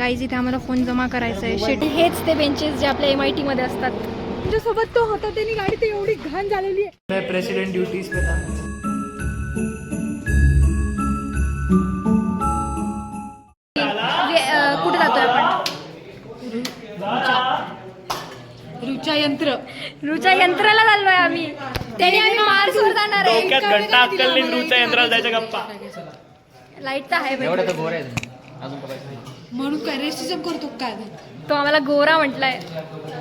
Guys इथे आम्हाला phone जमा करायचा आहे. शेट हेच ते बेंचेस जे आपल्या MIT मध्ये असतात. तुझ्यासोबत तो होता त्यांनी गाडी तर एवढी घाण झालेली आहे. प्रेसिडेंट ड्यूटीज पे था. कुठे जातोय आपण? रुचा यंत्राला चाललोय आम्ही. त्याने आम्ही मार्सवर जाणार आहे. डोक्यात घंटा अक्कल नाही, रुचा यंत्राला जायच्या गप्पा. लाईट तर आहे एवढं तर गोर आहे अजून म्हणून काय रेसिझम करतो काय? तो आम्हाला गोरा म्हटलाय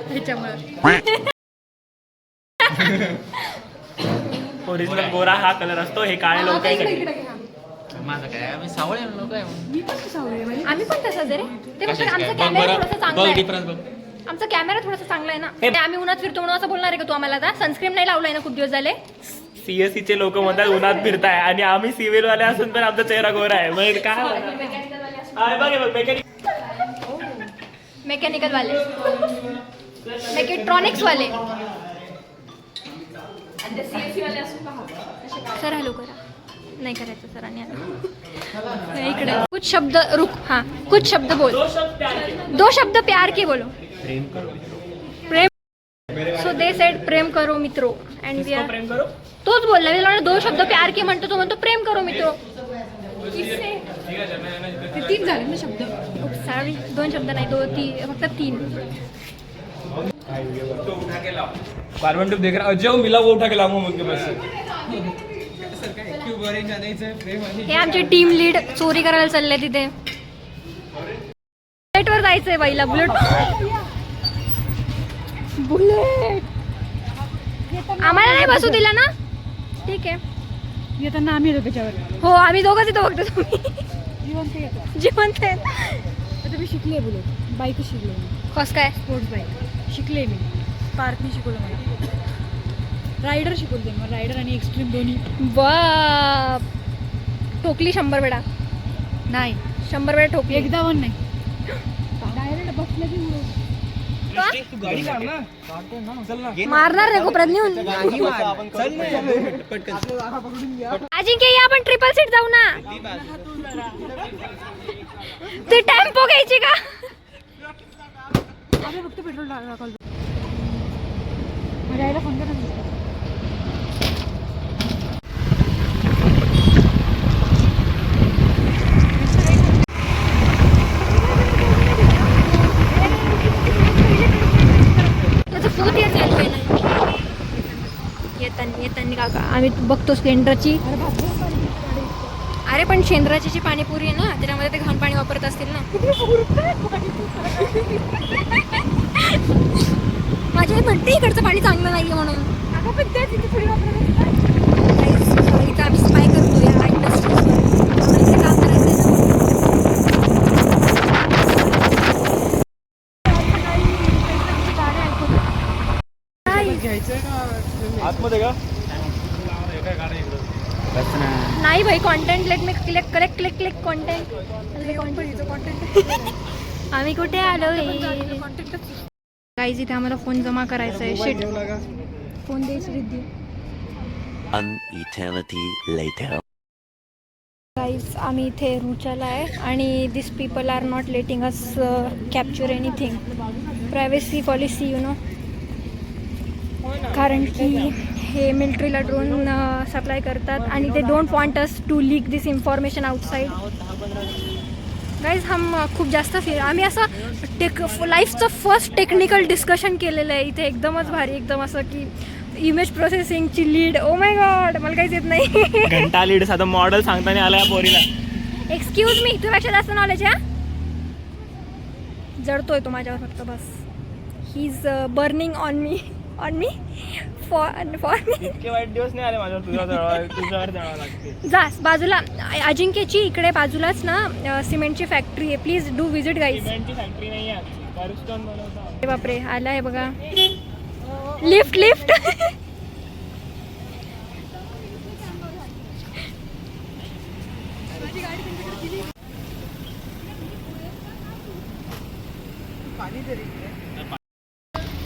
त्याच्यामुळे. ओरिजिनल गोरा हा कलर असतो, हे काळे लोक आहे. माझं काय आम्ही सावळे लोक आहे. आम्ही पण तसंच रे. ते फक्त आमचा कॅमेरा थोडासा चांगला आहे. आमचा कॅमेरा थोडासा चांगला आहे ना. ते आम्ही उन्हात फिरतो म्हणून असं बोलणार आहे का तू आम्हाला? आता सनस्क्रीन नाही लावलाय ना खूप दिवस झाले. CSE चे लोक म्हणतात उन्हात फिरताय आणि आम्ही सिव्हिल वाले असून पण आमचा चेहरा गोरा आहे. म्हणजे काय मेकॅनिकल वाले, मेकॅट्रॉनिक्स वाले. सर हॅलो करा. नाही करायचं सरांनी. इकडे कुछ शब्द रुक. हाँ कुछ शब्द बोल. दो शब्द प्यार के बोलो. प्रेम. सो दे सेड प्रेम करो मित्रो. अँड वी आर प्रेम करो. तोच बोलला. मी दो शब्द प्यार के म्हणतो, तो म्हणतो प्रेम करो मित्रो. ते 3 झाले ना शब्द. सॉरी 2 शब्द नाही, फक्त 3. कार्बन ट्यूब देख रहा अजय मिला वो उठा के लाऊंगा मुझके पास. हे आमचे टीम लीड चोरी करायला चालले तिथे. बुलेटवर जायचंय बाईला. बुलेट आम्हाला नाही बसू दिला ना. ठीक आहे. येताना आम्ही येतो त्याच्यावर. हो आम्ही दोघंच इथं बघतो. तुम्ही जिवंत येतो. जिवंत आहे. आता मी शिकले बुलेट बाईक शिकले मी. कस काय? स्पोर्ट्स बाईक शिकले मी. स्पार्कनी शिकवलं मला. रायडर शिकवते मग. रायडर आणि एक्स्ट्रीम दोन्ही. बाप. ठोकली 100 वेळा. नाही 100 वेळा ठोकली. एकदा पण नाही. डायरेक्ट बसलं की तू गाडी काढ ना. चल ना. मारणार रे कोपऱ्यात नेऊन. चल ना. अजिंक्य या आपण ट्रिपल सीट जाऊ ना. ते टेम्पो घ्यायची का? आम्ही फक्त पेट्रोल टाकाल. माझ्या आईला फोन करा. येतानी काका आम्ही बघतो केंद्राची. अरे पण शेंद्राची जी पाणीपुरी आहे ना त्याच्यामध्ये ते घाण पाणी वापरत असतील ना. माझी आई म्हणते इकडचं पाणी चांगलं नाहीये म्हणून. इथं आम्ही स्पाय करतो या इंडस्ट्रीजवर. काम करायचं आतमध्ये का? नाही भाई. Content let me click content. आम्ही कुठे आलो? गाईज इथे आम्हाला फोन जमा करायचा आहे. शेट फोन द्यायची रिद्धी. An eternity later. गाईज आम्ही इथे रुचाला आहे आणि this people are not letting us capture anything. Privacy policy you know. कारण की हे मिलिटरीला ड्रोन सप्लाय करतात आणि ते don't want us to leak this information outside. Guys हम खूप जास्त आम्ही असं लाईफचं फर्स्ट टेक्निकल डिस्कशन केलेलं आहे इथे. एकदमच भारी. एकदम असं की इमेज प्रोसेसिंगची लीड. ओ माय गॉड मला काहीच येत नाही. घंटा लीड साधा मॉडेल सांगताना आला या पोरीला. एक्सक्यूज मी तुझ्यापेक्षा जास्त नॉलेज आहे. जडतोय तो माझ्यावर फक्त बस. He is burning on me for me. इतके वाईट दिवस नाही आले माझ्यावर. तुझ्यावर जावं लागते. जा बाजूला. अजिंक्यची इकडे बाजूलाच ना सिमेंटची फॅक्टरी आहे. Please do visit guys. सिमेंटची फॅक्टरी नाही आहे. कारस्टोन बनवतात. बापरे आला आहे बघा. लिफ्ट.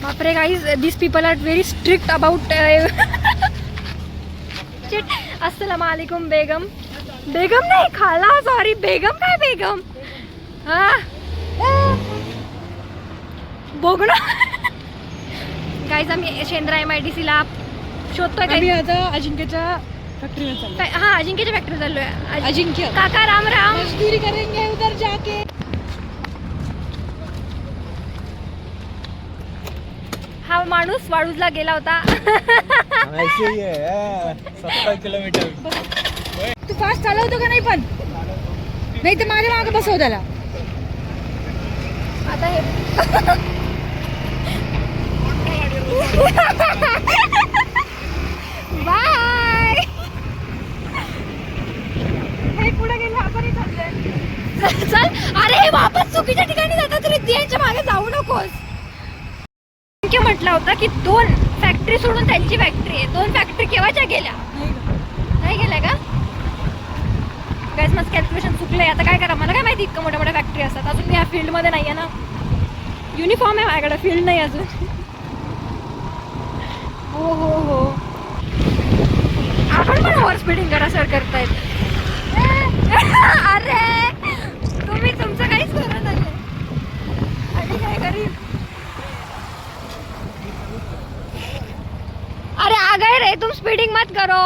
बापरे guys this people are very strict about. अस्सलाम वालेकुम बेगम. बेगम नाही खाला. सॉरी बेगम काय बेगम. हा बघ ना गाईज आम्ही शेंद्रा MIDC ला शोधतोय आम्ही काही आता अजिंक्यच्या फॅक्टरीवर चाललो. हा अजिंक्यच्या फॅक्टरी चाललोय. अजिंक्य काका राम राम. मजदूरी करेंगे उधर जाके. हा माणूस वाळूजला गेला होता. 70 किलोमीटर. तू फास्ट चालवतो का नाही पण? नाही तर माझ्या मागे बसव त्याला. आता हे बाय. हे पुढे गेले आपण चल. अरे वापस चुकीच्या ठिकाणी जाता तरी त्यांच्या मागे जाऊ नकोस. म्हटलं होतं की 2 फॅक्टरी सोडून त्यांची फॅक्टरी आहे. 2 फॅक्टरी केव्हाच्या गेल्या? नाही गेल्या का? गाईज माझं कॅल्क्युलेशन चुकलंय. आता काय करा, मला काय माहिती इतकं मोठ्या मोठ्या फॅक्टरी असतात. अजून मी या फील्डमध्ये नाही आहे ना. युनिफॉर्म आहे माझ्याकडे, फील्ड नाही अजून. हो हो हो आपण पण ओव्हर स्पीडिंग करा सर करतायत. अरे तुम्ही तुमचं काहीच करत नाही आणि काय करीन. अरे आ गए रे तुम, स्पीडिंग मत करो.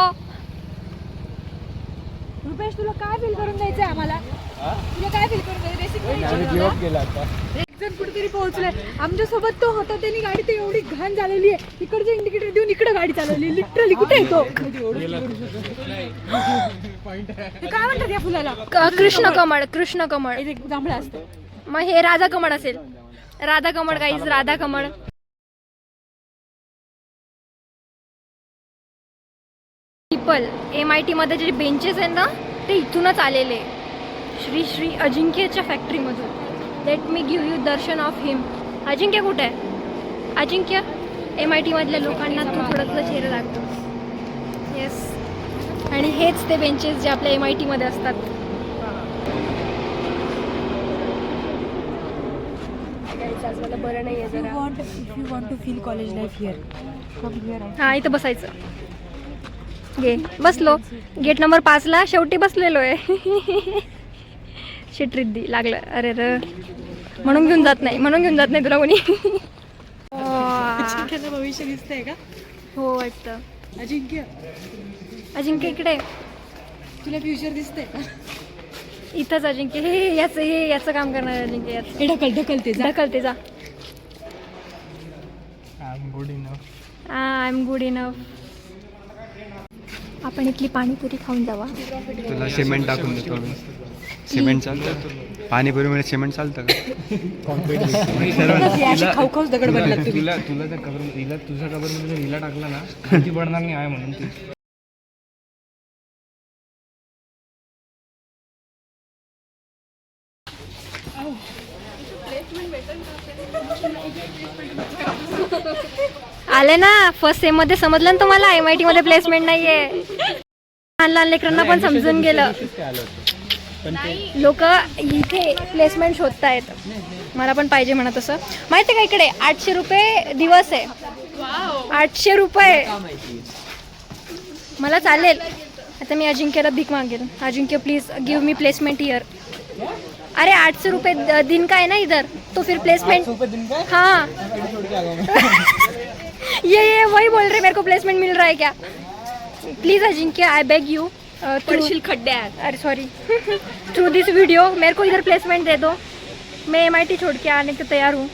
रुपेश तुला काय फील करून द्यायचंय आम्हाला? तुला काय फील करून द्यायचं? एक जण कुठेतरी पोहोचलाय आमच्या सोबत. तो होता त्याने गाडी तर एवढी घाण झालेली आहे. इकडचे इंडिकेटर देऊन इकडे गाडी चालवली. लिटरली कुठे येतो काय म्हणतात या फुलाला? कृष्ण कमळ. कृष्ण कमळ. इथे जांभळा असतो. मग हे राधा कमळ असेल. राधा कमळ गाईज, राधा कमळ. पीपल MIT मध्ये जे बेंचेस आहेत ना ते इथूनच आलेले. श्री श्री अजिंक्यच्या फॅक्टरीमधून. Let me give you darshan of him. Ajinkya कुठे आहे? अजिंक्य MIT मधल्या लोकांना तू थोडंसं चेहरा लागतो. येस. आणि हेच ते बेंचेस जे आपल्या MIT मध्ये असतात. मला बरं नाही आहे जरा. If you want to feel college life here, come here. हा इथं बसायचं. घे बसलो. गेट नंबर 5 ला शेवटी बसलेलो आहे. शिट रिद्दी लागलं. अरे र म्हणून घेऊन जात नाही तुला कोणी. अजिंक्यचं भविष्य दिसतंय का? हो वाटतं. अजिंक्य इकडे तुला फ्युचर दिसतंय का? इथंच अजिंक्य. हे याचं काम करणार अजिंक्य. याचं हे ढकलते जा. ढकलते जा. I am good enough. आपण इथली पाणीपुरी खाऊन जावा. तुला सिमेंट टाकून देतो मी. सिमेंट चालतं? पाणीपुरीमध्ये सिमेंट चालतं का? खाऊखाऊच दगड बनला तुम्ही. तुला त्या कबर तुझ्या कबरमध्ये जर हिला टाकला ना ती पडणार नाही आहे म्हणून ती. आले ना फर्स्ट सेम मध्ये समजलं ना तुम्हाला MIT मध्ये प्लेसमेंट नाहीये. लहान लहान लेकरांना पण समजून गेलं. लोक इथे प्लेसमेंट शोधतायत. मला पण पाहिजे म्हणा तसं. माहिती का इकडे 800 रुपये दिवस आहे. 800 रुपये. मला चालेल. आता मी अजिंक्यला भीक मागेल. Ajinkya please give me placement here. अरे 800 रुपये दिन का है ना इधर, तो फिर प्लेसमेंट. हाँ ये वही बोल रहे मेरे को प्लेसमेंट मिल रहा है क्या? Please Ajinkya I beg you. पड़शील खड्डे. अरे सॉरी. थ्रू दिस वीडियो मेरे को इधर प्लेसमेंट दे दो. मैं MIT छोड़ के आने को तैयार हूँ.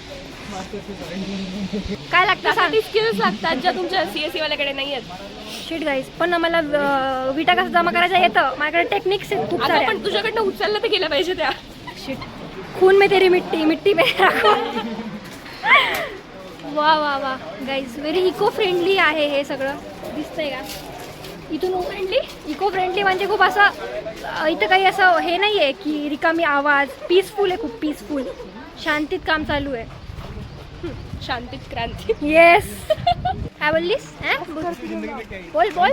काय लागतं? स्किल्स लागतात ज्या तुमच्या CSE वाल्याकडे नाही आहेत. Shit guys. पण मला विटा कसं जमा करायचं येतं. माझ्याकडे टेक्निक्स आहेत खूप साऱ्या. पण तुझ्याकडनं उचललं तर गेलं पाहिजे त्या. शिट. खून में तेरी मिट्टी में राखो. वा वा वा गाईज व्हेरी इको फ्रेंडली आहे हे सगळं. दिसतंय का इथून? इको फ्रेंडली म्हणजे खूप असं इथं काही असं हे नाही आहे की रिकामी आवाज. पीसफुल आहे, खूप पीसफुल. शांतीत काम चालू आहे. शांतीत क्रांती. येस. काय बोललीस? बोल बोल.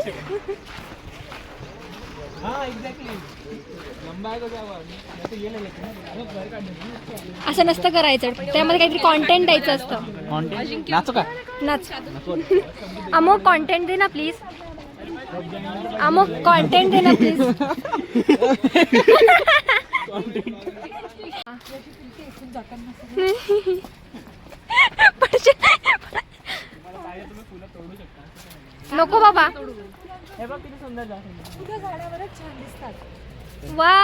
असं नसतं करायचं. त्यामध्ये काहीतरी कॉन्टेंट द्यायचं असतं. नाचू का? नाच. अमोक कॉन्टेंट दे ना प्लीज. अमोक कॉन्टेंट दे ना प्लीज. दाखवा. उद्या झाडावरच छान दिसतात. वा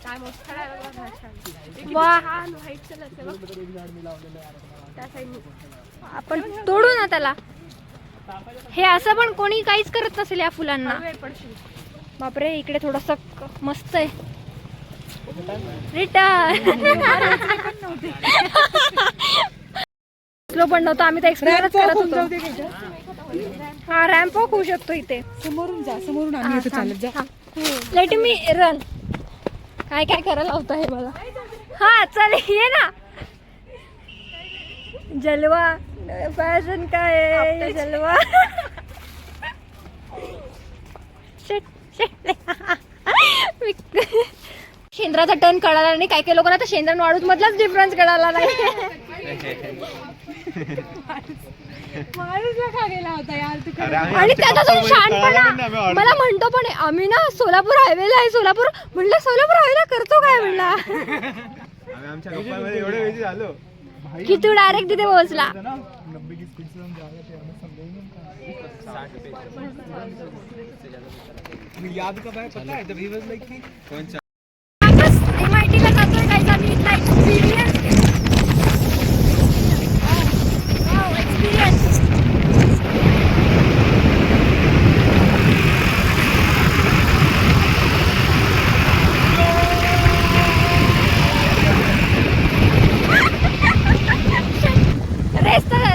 काय मोठा आहे बघा हा छान. वा छान व्हाईट कलरचं बघ. त्या साईडने. आपण तोडू ना त्याला. हे असं पण कोणी काहीच करत नसेल या फुलांना. वेळ पडशील. बापरे इकडे थोडस मस्त आहे. रिटर्न स्लो पण नव्हतं, आम्ही तर एक्सप्लोरच करत होतो. हा रॅम्प वॉक होऊ शकतो इथे. समोरून जा, समोरून आम्ही इथे चालत जा. Let me run. काय काय करायला होतं हे मला. हा चल ये ना. जलवा फॅशन काय आहे, जलवा. शेंद्राचा टर्न कळाला नाही. काही काही लोकांना तर शेंद्रा आणि वाळूज मधलाच डिफरन्स कळाला नाही. माणूसला का गेला होता यार तू? आणि त्याचा जो शहाणपणा मला म्हणतो पण आम्ही ना सोलापूर हायवेला आहे. सोलापूर म्हणलं सोलापूर हायवेला करतो काय म्हणला आमच्या गप्पांमध्ये एवढे वेळी झालो की तू डायरेक्ट तिथे पोहोचला. याद का भाई पता है जब ही वाज लाइक कौन सा बस MIT ला जातोय काहीचा मी इथला एक्सपिरियन्स.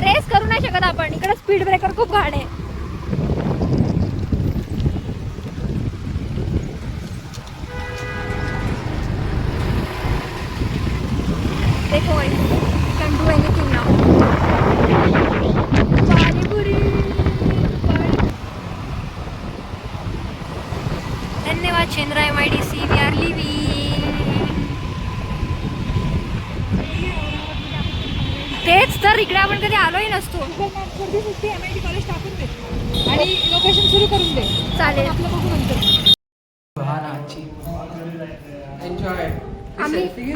रेस करू नाही शकत आपण. इकडे स्पीड ब्रेकर खूप घाण आहे. देखो you can do anything now. Panipuri. धन्यवाद Shendra MIDC. We are living. तेच तर इकडे आपण कधी आलोही नसतो. MIT कॉलेज टाकून दे आणि लोकेशन सुरू करून दे. चालेल. आपलं बघू नंतर.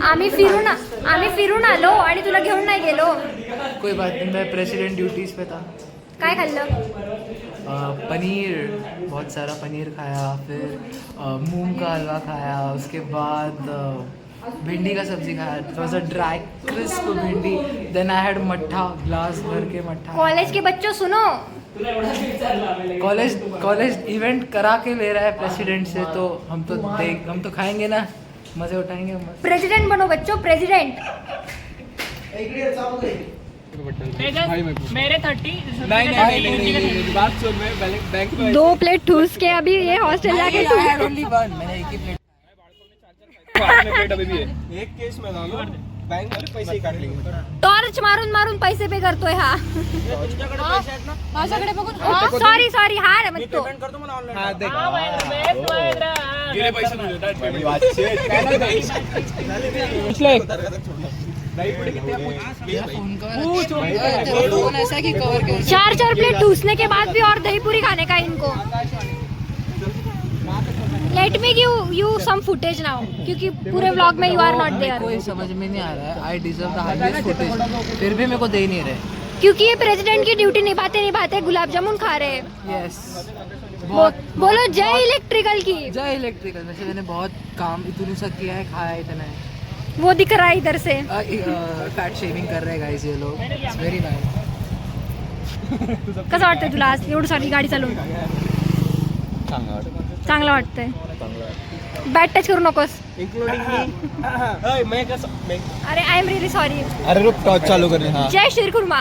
आम्ही फिरून आलो आणि तुला घेऊन नाही गेलो. कोई बात नहीं, मैं प्रेसिडेंट ड्यूटीज पे था. काय खाल्लं? पनीर, बहुत सारा पनीर खाया, फिर मूंग का हलवा खाया, उसके बाद भिंडी का सब्जी खाया. थोड़ा सा ड्राई क्रिस्प भिंडी. देन आई हैड मट्ठा, ग्लास भर के मट्ठा. कॉलेज के बच्चों सुनो. कॉलेज इवेंट करा के ले रहा है प्रेसिडेंट से, तो हम तो खाएंगे ना, मजे उठाएंगे. प्रेसिडेंट बनो बच्चों, प्रेसिडेंट. मेरे 30 बात सुन, मैं बैंक 2 प्लेट ठूस के अभी ये हॉस्टल जाके ओनली वन, मैंने एक ही प्लेट. एक केस में ना बैंक वाले पैसे काट लेंगे. टॉर्च मारून मारून पैसे पे करतोय हा. माझ्याकडे बघून सॉरी हा रे मग तो. हां देख गेले पैसे तुझे. बड़ी बात छे. फोन ऐसा कि कवर कर. 4 प्लेट ठूसने के बाद भी और दही पूरी खाने का इनको. Let me give you some footage now क्योंकि पूरे व्लॉग में यू आर नॉट देयर. कोई समझ में नहीं आ रहा है. I deserve the highest footage, फिर भी मेरे को दे नहीं रहे. क्योंकि ये प्रेसिडेंट की ड्यूटी निभाते गुलाब जामुन खा रहे हैं. यस. बोलो जय इलेक्ट्रिकल की. जय इलेक्ट्रिकल. वैसे मैंने बहुत काम इतनी सा किया है, खाया इतना है. वो दिख रहा है इधर से. फैट शेविंग कर रहे हैं गाइस ये लोग. It's very nice. कसं वाटतंय तुला आज एवढी सारी गाडी चालवून? चांगलं वाटतंय. बॅट टच करू नकोस. अरे आय एम रिअली सॉरी. अरे रुक टॉर्च चालू कर. हां जय शिरखुर्मा.